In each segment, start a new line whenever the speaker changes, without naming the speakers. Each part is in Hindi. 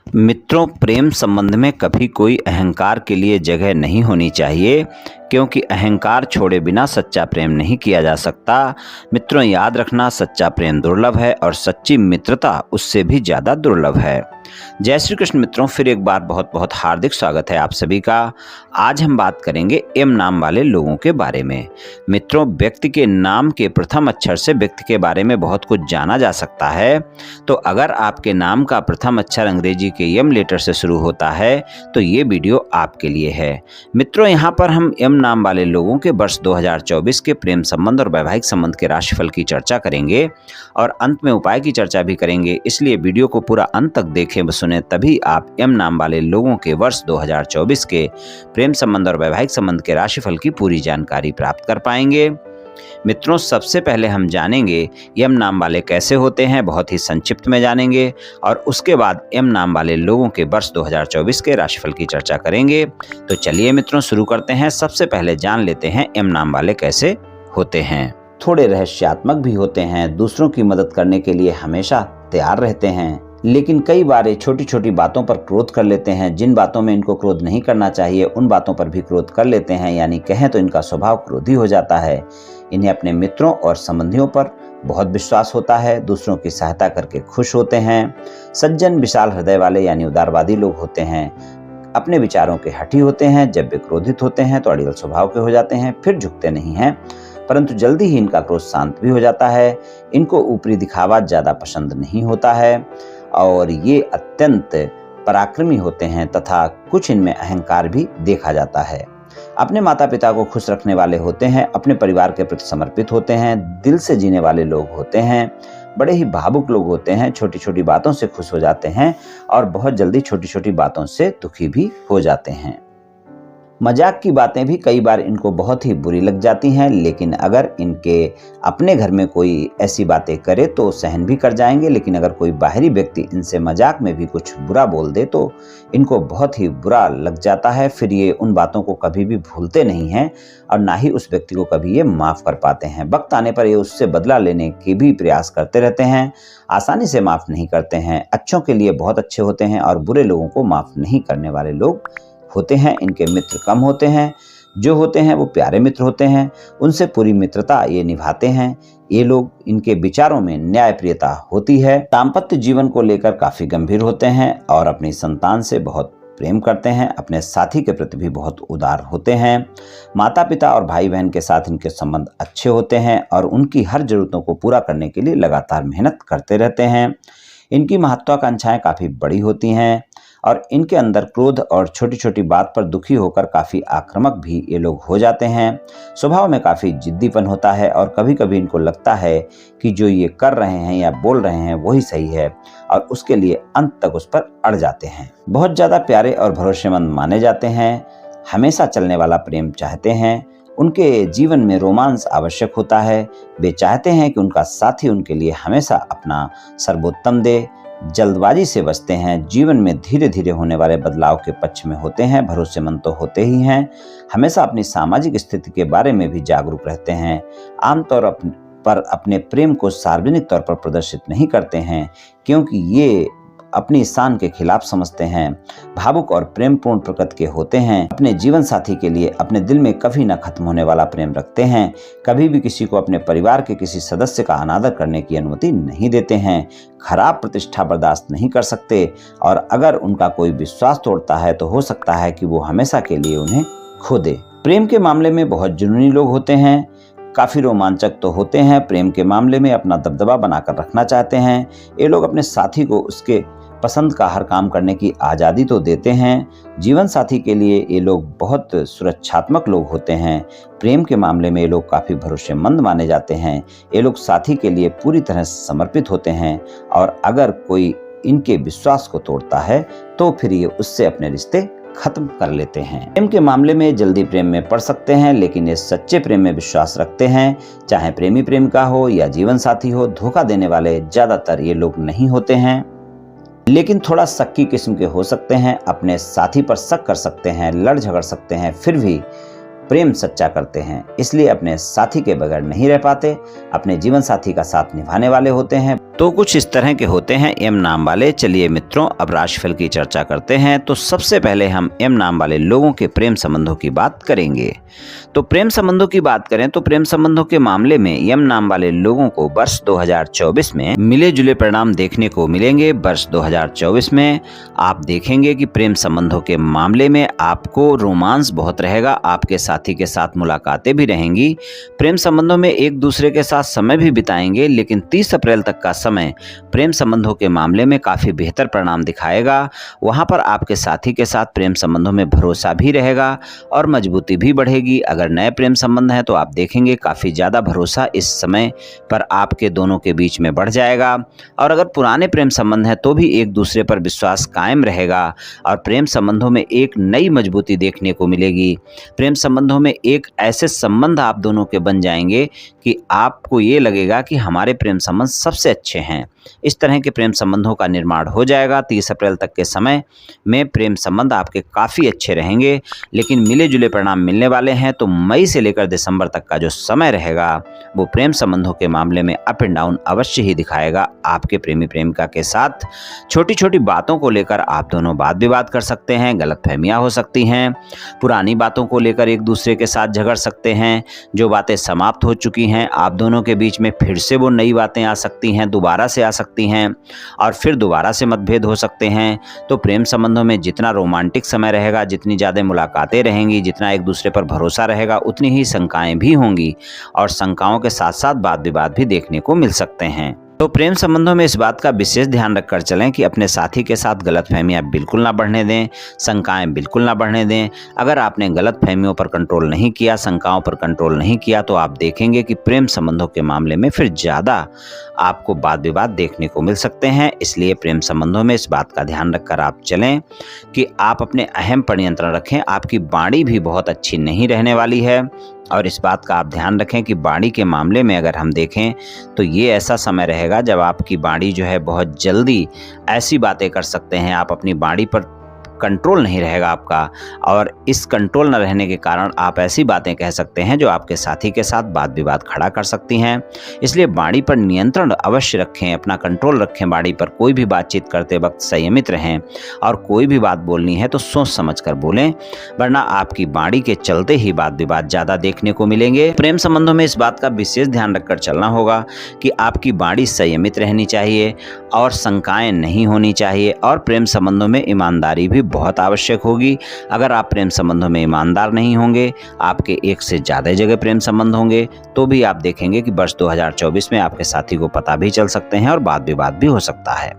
मित्रों, प्रेम संबंध में कभी कोई अहंकार के लिए जगह नहीं होनी चाहिए, क्योंकि अहंकार छोड़े बिना सच्चा प्रेम नहीं किया जा सकता। मित्रों, याद रखना, सच्चा प्रेम दुर्लभ है और सच्ची मित्रता उससे भी ज़्यादा दुर्लभ है। जय श्री कृष्ण मित्रों, फिर एक बार बहुत बहुत हार्दिक स्वागत है आप सभी का। आज हम बात करेंगे एम नाम वाले लोगों के बारे में। मित्रों, व्यक्ति के नाम के प्रथम अक्षर से व्यक्ति के बारे में बहुत कुछ जाना जा सकता है। तो अगर आपके नाम का प्रथम अक्षर अंग्रेजी के एम लेटर से शुरू होता है तो ये वीडियो आपके लिए है। मित्रों, यहाँ पर हम एम नाम वाले लोगों के वर्ष 2024 के प्रेम संबंध और वैवाहिक संबंध के राशिफल की चर्चा करेंगे और अंत में उपाय की चर्चा भी करेंगे। इसलिए वीडियो को पूरा अंत तक देखें सुने, तभी आप एम नाम वाले लोगों के वर्ष 2024 के प्रेम संबंध और वैवाहिक संबंध के राशिफल की पूरी जानकारी प्राप्त कर पाएंगे। मित्रों, सबसे पहले हम जानेंगे एम नाम वाले कैसे होते हैं, बहुत ही संक्षिप्त में जानेंगे और उसके बाद एम नाम वाले लोगों के वर्ष 2024 के राशिफल की चर्चा करेंगे। तो चलिए मित्रों, शुरू करते हैं। सबसे पहले जान लेते हैं एम नाम वाले कैसे होते हैं। थोड़े रहस्यात्मक भी होते हैं, दूसरों की मदद करने के लिए हमेशा तैयार रहते हैं, लेकिन कई बार ये छोटी छोटी बातों पर क्रोध कर लेते हैं। जिन बातों में इनको क्रोध नहीं करना चाहिए उन बातों पर भी क्रोध कर लेते हैं, यानी कहें तो इनका स्वभाव क्रोधी हो जाता है। इन्हें अपने मित्रों और संबंधियों पर बहुत विश्वास होता है, दूसरों की सहायता करके खुश होते हैं। सज्जन, विशाल हृदय वाले यानी उदारवादी लोग होते हैं। अपने विचारों के हठी होते हैं। जब वे क्रोधित होते हैं तो अड़ियल स्वभाव के हो जाते हैं, फिर झुकते नहीं हैं, परंतु जल्दी ही इनका क्रोध शांत भी हो जाता है। इनको ऊपरी दिखावा ज्यादा पसंद नहीं होता है और ये अत्यंत पराक्रमी होते हैं तथा कुछ इनमें अहंकार भी देखा जाता है। अपने माता पिता को खुश रखने वाले होते हैं, अपने परिवार के प्रति समर्पित होते हैं, दिल से जीने वाले लोग होते हैं, बड़े ही भावुक लोग होते हैं, छोटी छोटी बातों से खुश हो जाते हैं और बहुत जल्दी छोटी छोटी बातों से दुखी भी हो जाते हैं। मजाक की बातें भी कई बार इनको बहुत ही बुरी लग जाती हैं, लेकिन अगर इनके अपने घर में कोई ऐसी बातें करे तो सहन भी कर जाएंगे, लेकिन अगर कोई बाहरी व्यक्ति इनसे मजाक में भी कुछ बुरा बोल दे तो इनको बहुत ही बुरा लग जाता है। फिर ये उन बातों को कभी भी भूलते नहीं हैं और ना ही उस व्यक्ति को कभी ये माफ़ कर पाते हैं। वक्त आने पर ये उससे बदला लेने के भी प्रयास करते रहते हैं, आसानी से माफ़ नहीं करते हैं। अच्छों के लिए बहुत अच्छे होते हैं और बुरे लोगों को माफ़ नहीं करने वाले लोग होते हैं। इनके मित्र कम होते हैं, जो होते हैं वो प्यारे मित्र होते हैं, उनसे पूरी मित्रता ये निभाते हैं। ये लोग, इनके विचारों में न्यायप्रियता होती है। दाम्पत्य जीवन को लेकर काफी गंभीर होते हैं और अपनी संतान से बहुत प्रेम करते हैं। अपने साथी के प्रति भी बहुत उदार होते हैं। माता पिता और भाई बहन के साथ इनके संबंध अच्छे होते हैं और उनकी हर जरूरतों को पूरा करने के लिए लगातार मेहनत करते रहते हैं। इनकी महत्वाकांक्षाएं काफी बड़ी होती हैं और इनके अंदर क्रोध और छोटी छोटी बात पर दुखी होकर काफ़ी आक्रामक भी ये लोग हो जाते हैं। स्वभाव में काफ़ी जिद्दीपन होता है और कभी कभी इनको लगता है कि जो ये कर रहे हैं या बोल रहे हैं वही सही है और उसके लिए अंत तक उस पर अड़ जाते हैं। बहुत ज़्यादा प्यारे और भरोसेमंद माने जाते हैं, हमेशा चलने वाला प्रेम चाहते हैं। उनके जीवन में रोमांस आवश्यक होता है। वे चाहते हैं कि उनका साथी उनके लिए हमेशा अपना सर्वोत्तम दे। जल्दबाजी से बचते हैं, जीवन में धीरे धीरे होने वाले बदलाव के पक्ष में होते हैं। भरोसेमंद तो होते ही हैं, हमेशा अपनी सामाजिक स्थिति के बारे में भी जागरूक रहते हैं। आमतौर पर अपने प्रेम को सार्वजनिक तौर पर प्रदर्शित नहीं करते हैं, क्योंकि ये अपनी शान के खिलाफ समझते हैं। भावुक और प्रेमपूर्ण प्रकृति के होते हैं। अपने जीवन साथी के लिए अपने दिल में कभी न खत्म होने वाला प्रेम रखते हैं। कभी भी किसी को अपने परिवार के किसी सदस्य का अनादर करने की अनुमति नहीं देते हैं। खराब प्रतिष्ठा बर्दाश्त नहीं कर सकते और अगर उनका कोई विश्वास तोड़ता है तो हो सकता है कि वो हमेशा के लिए उन्हें खो दे। प्रेम के मामले में बहुत जुनूनी लोग होते हैं, काफ़ी रोमांचक तो होते हैं। प्रेम के मामले में अपना दबदबा बनाकर रखना चाहते हैं। ये लोग अपने साथी को उसके पसंद का हर काम करने की आज़ादी तो देते हैं। जीवन साथी के लिए ये लोग बहुत सुरक्षात्मक लोग होते हैं। प्रेम के मामले में ये लोग काफ़ी भरोसेमंद माने जाते हैं। ये लोग साथी के लिए पूरी तरह समर्पित होते हैं और अगर कोई इनके विश्वास को तोड़ता है तो फिर ये उससे अपने रिश्ते खत्म कर लेते हैं। प्रेम के मामले में जल्दी प्रेम में पड़ सकते हैं, लेकिन ये सच्चे प्रेम में विश्वास रखते हैं। चाहे प्रेमी प्रेमिका हो या जीवन साथी हो, धोखा देने वाले ज्यादातर ये लोग नहीं होते हैं, लेकिन थोड़ा शक्की किस्म के हो सकते हैं। अपने साथी पर शक कर सकते हैं, लड़ झगड़ सकते हैं, फिर भी प्रेम सच्चा करते हैं। इसलिए अपने साथी के बगैर नहीं रह पाते। अपने जीवन साथी का साथ निभाने वाले होते हैं। तो कुछ इस तरह के होते हैं एम नाम वाले। चलिए मित्रों, अब राशिफल की चर्चा करते हैं। तो सबसे पहले हम एम नाम वाले लोगों के प्रेम संबंधों की बात करेंगे। तो प्रेम संबंधों की बात करें तो प्रेम संबंधों के मामले में एम नाम वाले लोगों को वर्ष 2024 में मिले जुले परिणाम देखने को मिलेंगे। वर्ष 2024 में आप देखेंगे कि प्रेम संबंधों के मामले में आपको रोमांस बहुत रहेगा, आपके साथी के साथ मुलाकातें भी रहेंगी, प्रेम संबंधों में एक दूसरे के साथ समय भी बिताएंगे। लेकिन 30 अप्रैल तक का समय प्रेम संबंधों के मामले में काफी बेहतर परिणाम दिखाएगा। वहां पर आपके साथी के साथ प्रेम संबंधों में भरोसा भी रहेगा और मजबूती भी बढ़ेगी। अगर नए प्रेम संबंध हैं तो आप देखेंगे काफी ज्यादा भरोसा इस समय पर आपके दोनों के बीच में बढ़ जाएगा। और अगर पुराने प्रेम संबंध हैं तो भी एक दूसरे पर विश्वास कायम रहेगा और प्रेम संबंधों में एक नई मजबूती देखने को मिलेगी। प्रेम संबंधों में एक ऐसे संबंध आप दोनों के बन जाएंगे कि आपको ये लगेगा कि हमारे प्रेम संबंध सबसे अच्छे हैं। इस तरह के प्रेम संबंधों का निर्माण हो जाएगा। 30 अप्रैल तक के समय में प्रेम संबंध आपके काफ़ी अच्छे रहेंगे। लेकिन मिले जुले परिणाम मिलने वाले हैं। तो मई से लेकर दिसंबर तक का जो समय रहेगा वो प्रेम संबंधों के मामले में अप एंड डाउन अवश्य ही दिखाएगा। आपके प्रेमी प्रेमिका के साथ छोटी छोटी बातों को लेकर आप दोनों वाद विवाद कर सकते हैं, गलतफहमियां हो सकती हैं, पुरानी बातों को लेकर एक दूसरे के साथ झगड़ सकते हैं। जो बातें समाप्त हो चुकी हैं आप दोनों के बीच में फिर से वो नई बातें आ सकती हैं, दोबारा से आ सकती हैं और फिर दोबारा से मतभेद हो सकते हैं। तो प्रेम संबंधों में जितना रोमांटिक समय रहेगा, जितनी ज़्यादा मुलाकातें रहेंगी, जितना एक दूसरे पर भरोसा रहेगा, उतनी ही शंकाएं भी होंगी और शंकाओं के साथ साथ वाद विवाद भी देखने को मिल सकते हैं। तो प्रेम संबंधों में इस बात का विशेष ध्यान रखकर चलें कि अपने साथी के साथ गलतफहमियां बिल्कुल ना बढ़ने दें, शंकाएं बिल्कुल ना बढ़ने दें। अगर आपने गलतफहमियों पर कंट्रोल नहीं किया, शंकाओं पर कंट्रोल नहीं किया तो आप देखेंगे कि प्रेम संबंधों के मामले में फिर ज़्यादा आपको वाद विवाद देखने को मिल सकते हैं। इसलिए प्रेम संबंधों में इस बात का ध्यान रखकर आप चलें कि आप अपने अहम पर नियंत्रण रखें। आपकी वाणी भी बहुत अच्छी नहीं रहने वाली है और इस बात का आप ध्यान रखें कि वाणी के मामले में अगर हम देखें तो ये ऐसा समय रहेगा जब आपकी वाणी जो है बहुत जल्दी ऐसी बातें कर सकते हैं, आप अपनी वाणी पर कंट्रोल नहीं रहेगा आपका और इस कंट्रोल न रहने के कारण आप ऐसी बातें कह सकते हैं जो आपके साथी के साथ वाद विवाद खड़ा कर सकती हैं। इसलिए वाणी पर नियंत्रण अवश्य रखें, अपना कंट्रोल रखें। वाणी पर कोई भी बातचीत करते वक्त संयमित रहें और कोई भी बात बोलनी है तो सोच समझ कर बोलें, वरना आपकी वाणी के चलते ही वाद विवाद ज़्यादा देखने को मिलेंगे। प्रेम संबंधों में इस बात का विशेष ध्यान रखकर चलना होगा कि आपकी वाणी संयमित रहनी चाहिए और शंकाएं नहीं होनी चाहिए और प्रेम संबंधों में ईमानदारी भी बहुत आवश्यक होगी। अगर आप प्रेम संबंधों में ईमानदार नहीं होंगे, आपके एक से ज़्यादा जगह प्रेम संबंध होंगे तो भी आप देखेंगे कि वर्ष 2024 में आपके साथी को पता भी चल सकते हैं और वाद विवाद भी हो सकता है।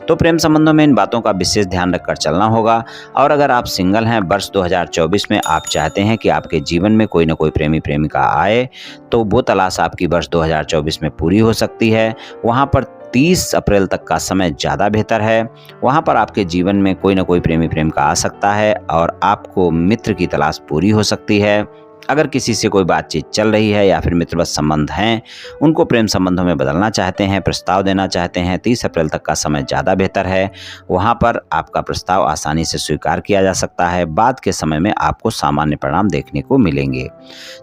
तो प्रेम संबंधों में इन बातों का विशेष ध्यान रखकर चलना होगा। और अगर आप सिंगल हैं, वर्ष 2024 में आप चाहते हैं कि आपके जीवन में कोई ना कोई प्रेमी प्रेमिका आए तो वो तलाश आपकी वर्ष 2024 में पूरी हो सकती है। वहाँ पर 30 अप्रैल तक का समय ज़्यादा बेहतर है। वहाँ पर आपके जीवन में कोई ना कोई प्रेमी प्रेमिका आ सकता है और आपको मित्र की तलाश पूरी हो सकती है। अगर किसी से कोई बातचीत चल रही है या फिर मित्रवत संबंध हैं, उनको प्रेम संबंधों में बदलना चाहते हैं, प्रस्ताव देना चाहते हैं, 30 अप्रैल तक का समय ज़्यादा बेहतर है। वहाँ पर आपका प्रस्ताव आसानी से स्वीकार किया जा सकता है। बाद के समय में आपको सामान्य परिणाम देखने को मिलेंगे।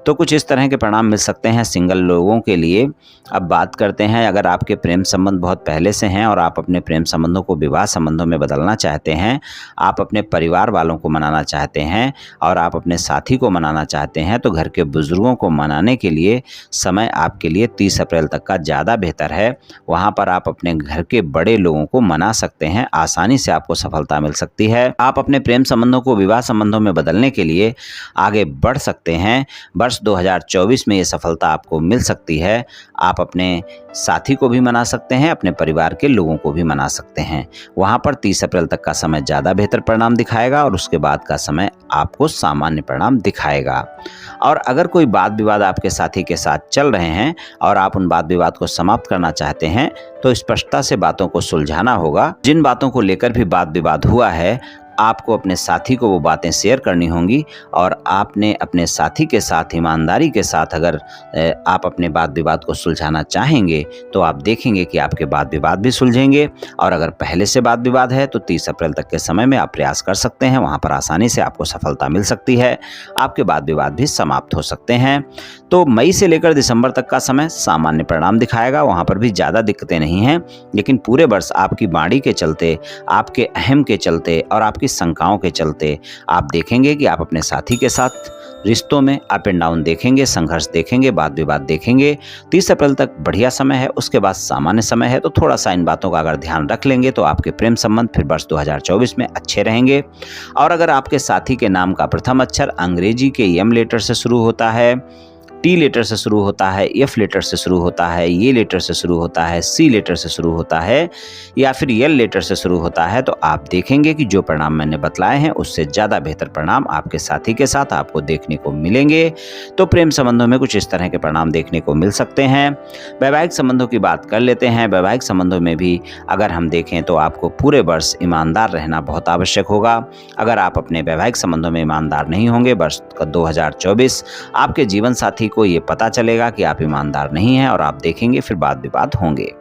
तो कुछ इस तरह के परिणाम मिल सकते हैं सिंगल लोगों के लिए। अब बात करते हैं, अगर आपके प्रेम संबंध बहुत पहले से हैं और आप अपने प्रेम संबंधों को विवाह संबंधों में बदलना चाहते हैं, आप अपने परिवार वालों को मनाना चाहते हैं और आप अपने साथी को मनाना चाहते हैं, तो घर के बुजुर्गों को मनाने के लिए समय आपके लिए 30 अप्रैल तक का ज़्यादा बेहतर है। वहां पर आप अपने घर के बड़े लोगों को मना सकते हैं, आसानी से आपको सफलता मिल सकती है। आप अपने प्रेम संबंधों को विवाह संबंधों में बदलने के लिए आगे बढ़ सकते हैं। वर्ष 2024 में ये सफलता आपको मिल सकती है। आप अपने साथी को भी मना सकते हैं, अपने परिवार के लोगों को भी मना सकते हैं। वहां पर 30 अप्रैल तक का समय ज़्यादा बेहतर परिणाम दिखाएगा और उसके बाद का समय आपको सामान्य परिणाम दिखाएगा। और अगर कोई वाद विवाद आपके साथी के साथ चल रहे हैं और आप उन वाद विवाद को समाप्त करना चाहते हैं तो स्पष्टता से बातों को सुलझाना होगा। जिन बातों को लेकर भी वाद विवाद हुआ है आपको अपने साथी को वो बातें शेयर करनी होंगी और आपने अपने साथी के साथ ईमानदारी के साथ अगर आप अपने वाद विवाद को सुलझाना चाहेंगे तो आप देखेंगे कि आपके वाद विवाद भी सुलझेंगे। और अगर पहले से वाद विवाद है तो 30 अप्रैल तक के समय में आप प्रयास कर सकते हैं, वहाँ पर आसानी से आपको सफलता मिल सकती है, आपके वाद विवाद भी समाप्त हो सकते हैं। तो मई से लेकर दिसंबर तक का समय सामान्य परिणाम दिखाएगा, वहाँ पर भी ज़्यादा दिक्कतें नहीं हैं, लेकिन पूरे वर्ष आपकी वाणी के चलते, आपके अहम के चलते और आपकी शंकाओं के चलते आप देखेंगे कि आप अपने साथी के साथ रिश्तों में अप एंड डाउन देखेंगे, संघर्ष देखेंगे, वाद विवाद देखेंगे। 30 अप्रैल तक बढ़िया समय है, उसके बाद सामान्य समय है, तो थोड़ा सा इन बातों का अगर ध्यान रख लेंगे तो आपके प्रेम संबंध फिर वर्ष 2024 में अच्छे रहेंगे। और अगर आपके साथी के नाम का प्रथम अक्षर अंग्रेजी के एम लेटर से शुरू होता है, टी लेटर से शुरू होता है, एफ लेटर से शुरू होता है, ये लेटर से शुरू होता है, सी लेटर से शुरू होता है या फिर एल लेटर से शुरू होता है, तो आप देखेंगे कि जो परिणाम मैंने बतलाए हैं उससे ज़्यादा बेहतर परिणाम आपके साथी के साथ आपको देखने को मिलेंगे। तो प्रेम संबंधों में कुछ इस तरह के परिणाम देखने को मिल सकते हैं। वैवाहिक संबंधों की बात कर लेते हैं। वैवाहिक संबंधों में भी अगर हम देखें तो आपको पूरे वर्ष ईमानदार रहना बहुत आवश्यक होगा। अगर आप अपने वैवाहिक संबंधों में ईमानदार नहीं होंगे, वर्ष 2024 आपके जीवन साथी को ये पता चलेगा कि आप ईमानदार नहीं हैं और आप देखेंगे फिर वाद विवाद होंगे।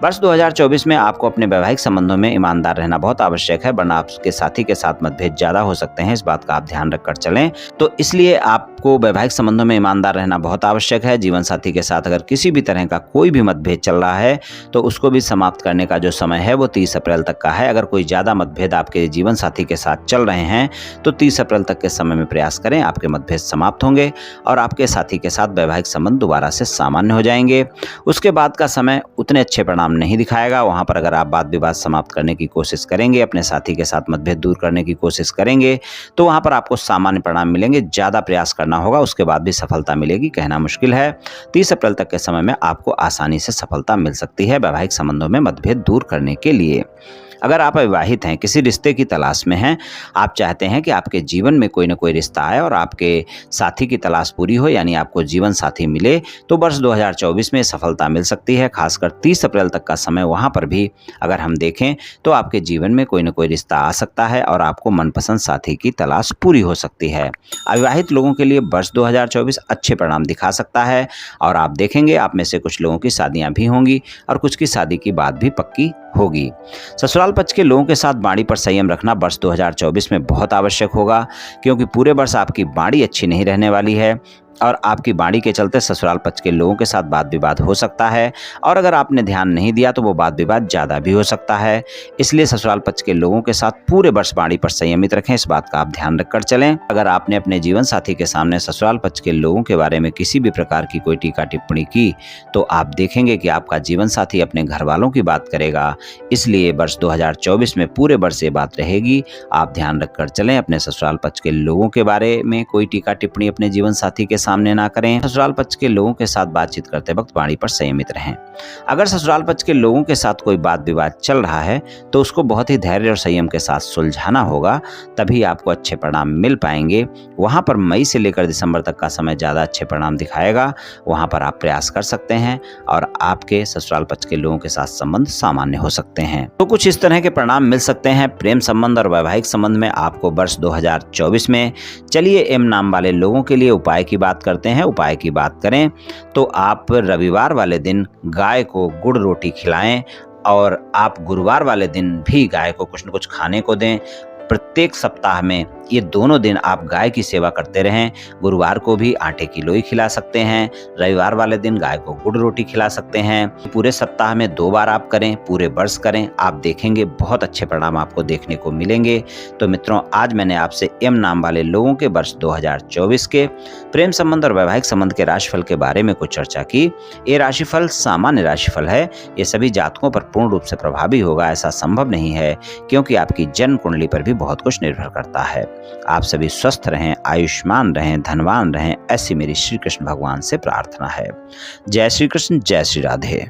वर्ष 2024 में आपको अपने वैवाहिक संबंधों में ईमानदार रहना बहुत आवश्यक है, वरना आपके साथी के साथ मतभेद ज़्यादा हो सकते हैं। इस बात का आप ध्यान रखकर चलें। तो इसलिए आपको वैवाहिक संबंधों में ईमानदार रहना बहुत आवश्यक है। जीवन साथी के साथ अगर किसी भी तरह का कोई भी मतभेद चल रहा है तो उसको भी समाप्त करने का जो समय है वो 30 अप्रैल तक का है। अगर कोई ज़्यादा मतभेद आपके जीवन साथी के साथ चल रहे हैं तो 30 अप्रैल तक के समय में प्रयास करें, आपके मतभेद समाप्त होंगे और आपके साथी के साथ वैवाहिक संबंध दोबारा से सामान्य हो जाएंगे। उसके बाद का समय उतने अच्छे परिणाम नहीं दिखाएगा। वहां पर अगर आप वाद विवाद समाप्त करने की कोशिश करेंगे, अपने साथी के साथ मतभेद दूर करने की कोशिश करेंगे तो वहां पर आपको सामान्य परिणाम मिलेंगे। ज़्यादा प्रयास करना होगा, उसके बाद भी सफलता मिलेगी कहना मुश्किल है। 30 अप्रैल तक के समय में आपको आसानी से सफलता मिल सकती है वैवाहिक संबंधों में मतभेद दूर करने के लिए। अगर आप अविवाहित हैं, किसी रिश्ते की तलाश में हैं, आप चाहते हैं कि आपके जीवन में कोई ना कोई रिश्ता आए और आपके साथी की तलाश पूरी हो, यानी आपको जीवन साथी मिले, तो वर्ष 2024 में सफलता मिल सकती है। खासकर 30 अप्रैल तक का समय, वहां पर भी अगर हम देखें तो आपके जीवन में कोई ना कोई रिश्ता आ सकता है और आपको मनपसंद साथी की तलाश पूरी हो सकती है। अविवाहित लोगों के लिए वर्ष 2024 अच्छे परिणाम दिखा सकता है और आप देखेंगे आप में से कुछ लोगों की शादियां भी होंगी और कुछ की शादी की बात भी पक्की होगी। ससुराल पक्ष के लोगों के साथ वाणी पर संयम रखना वर्ष 2024 में बहुत आवश्यक होगा, क्योंकि पूरे वर्ष आपकी वाणी अच्छी नहीं रहने वाली है और आपकी वाणी के चलते ससुराल पक्ष के लोगों के साथ वाद विवाद हो सकता है और अगर आपने ध्यान नहीं दिया तो वो वाद विवाद ज़्यादा भी हो सकता है। इसलिए ससुराल पक्ष के लोगों के साथ पूरे वर्ष वाणी पर संयमित रखें, इस बात का आप ध्यान रखकर चलें। अगर आपने अपने जीवन साथी के सामने ससुराल पक्ष के लोगों के बारे में किसी भी प्रकार की कोई टीका टिप्पणी की तो आप देखेंगे कि आपका जीवन साथी अपने घर वालों की बात करेगा। इसलिए वर्ष 2024 में पूरे वर्ष ये बात रहेगी, आप ध्यान रखकर चलें। अपने ससुराल पक्ष के लोगों के बारे में कोई टीका टिप्पणी अपने जीवन साथी के सामने ना करें। ससुराल पक्ष के लोगों के साथ बातचीत करते वक्त वाणी पर संयमित रहें। अगर ससुराल पक्ष के लोगों के साथ कोई वाद विवाद चल रहा है तो उसको बहुत ही धैर्य और संयम के साथ सुलझाना होगा, तभी आपको अच्छे परिणाम मिल पाएंगे। वहां पर मई से लेकर दिसंबर तक का समय ज्यादा अच्छे परिणाम दिखाएगा, वहां पर आप प्रयास कर सकते हैं और आपके ससुराल पक्ष के लोगों के साथ संबंध सामान्य हो सकते हैं। तो कुछ इस तरह के परिणाम मिल सकते हैं प्रेम संबंध और वैवाहिक संबंध में आपको वर्ष 2024 में। चलिए एम नाम वाले लोगों के लिए उपाय की बात करते हैं। उपाय की बात करें तो आप रविवार वाले दिन गाय को गुड़ रोटी खिलाएं और आप गुरुवार वाले दिन भी गाय को कुछ न कुछ खाने को दें। प्रत्येक सप्ताह में ये दोनों दिन आप गाय की सेवा करते रहें। गुरुवार को भी आटे की लोई खिला सकते हैं, रविवार वाले दिन गाय को गुड़ रोटी खिला सकते हैं। पूरे सप्ताह में 2 बार आप करें, पूरे वर्ष करें, आप देखेंगे बहुत अच्छे परिणाम आपको देखने को मिलेंगे। तो मित्रों, आज मैंने आपसे एम नाम वाले लोगों के वर्ष 2024 के प्रेम संबंध और वैवाहिक संबंध के राशिफल के बारे में कुछ चर्चा की। ये राशिफल सामान्य राशिफल है, ये सभी जातकों पर पूर्ण रूप से प्रभावी होगा ऐसा संभव नहीं है, क्योंकि आपकी जन्म कुंडली पर भी बहुत कुछ निर्भर करता है। आप सभी स्वस्थ रहें, आयुष्मान रहें, धनवान रहें, ऐसी मेरी श्री कृष्ण भगवान से प्रार्थना है। जय श्री कृष्ण, जय श्री राधे।